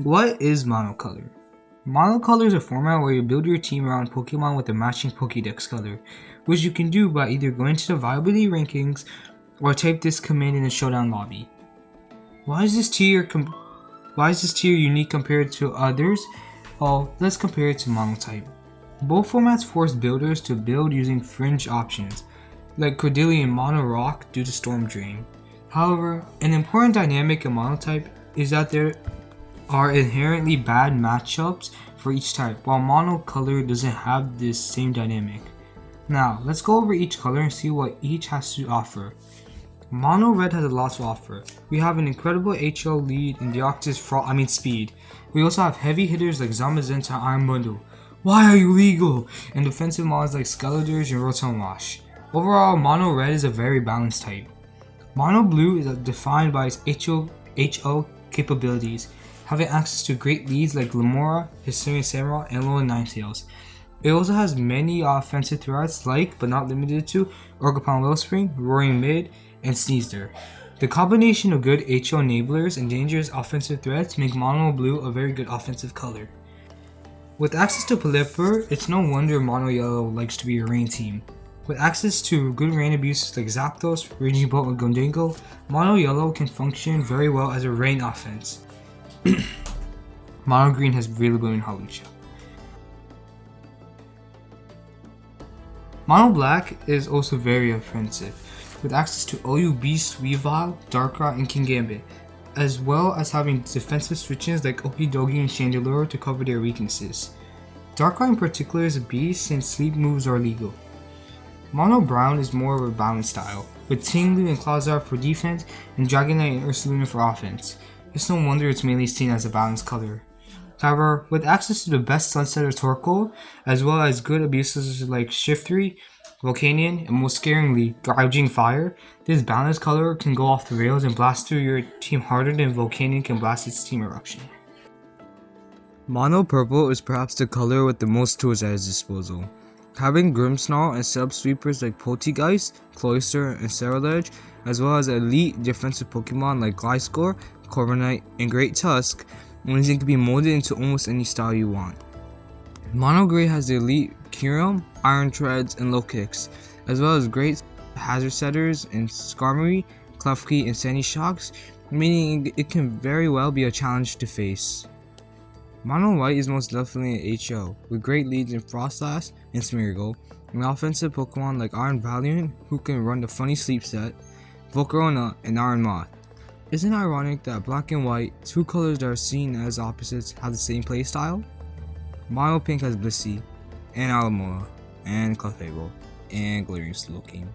What is Monocolor? Monocolor is a format where you build your team around Pokemon with a matching Pokédex color, which you can do by either going to the viability rankings or type this command in the showdown lobby. Why is this tier unique compared to others? Well, let's compare it to Monotype. Both formats force builders to build using fringe options, like Cordillera and Mono Rock due to Storm Drain. However, an important dynamic in Monotype is that there are inherently bad matchups for each type, while Monocolor doesn't have this same dynamic. Now, let's go over each color and see what each has to offer. Mono Red has a lot to offer. We have an incredible HO lead in Deoxys Speed. We also have heavy hitters like Zamazenta and Iron Bundle. Why are you legal? And defensive mods like Skeledurs and Rotom Wash. Overall, Mono Red is a very balanced type. Mono Blue is defined by its HO capabilities, having access to great leads like Lamora, Hisuian Samurott, and Alolan Ninetales. It also has many offensive threats like, but not limited to, Orgapon Wellspring, Roaring Mid, and Sneasler. The combination of good HO enablers and dangerous offensive threats make Mono Blue a very good offensive color. With access to Pelipper, it's no wonder Mono Yellow likes to be a rain team. With access to good rain abuses like Zapdos, Raging Bolt, and Gondingo, Mono Yellow can function very well as a rain offense. Mono Green has really blooming Hawlucha. Mono Black is also very offensive, with access to OU Beast, Weavile, Darkrai, and Kingambit, as well as having defensive switches like Okidogi and Chandelure to cover their weaknesses. Darkrai in particular is a beast since sleep moves are legal. Mono Brown is more of a balanced style, with Tinglu and Clawzar for defense and Dragonite and Ursaluna for offense. It's no wonder it's mainly seen as a balanced color. However, with access to the best Sunsetter Torkoal, as well as good abuses like Shiftry, Volcanion, and most scaringly, Gouging Fire, this balanced color can go off the rails and blast through your team harder than Volcanion can blast its Team Eruption. Mono Purple is perhaps the color with the most tools at its disposal. Having Grimmsnarl and sub-sweepers like Poltegeist, Cloyster, and Cerulege, as well as elite defensive Pokemon like Gliscor, Corviknight, and Great Tusk, means it can be molded into almost any style you want. Mono Gray has the elite Kyurem, Iron Treads, and Low Kicks, as well as great hazard setters in Skarmory, Klefki, and Sandy Shocks, meaning it can very well be a challenge to face. Mono White is most definitely an HO, with great leads in Froslass and Smeargle, and offensive Pokemon like Iron Valiant, who can run the Funny Sleep set, Volcarona, and Iron Moth. Isn't it ironic that Black and White, two colors that are seen as opposites, have the same playstyle? Mono Pink has Blissey, and Alamola, and Clefable, and Glaring Slowking.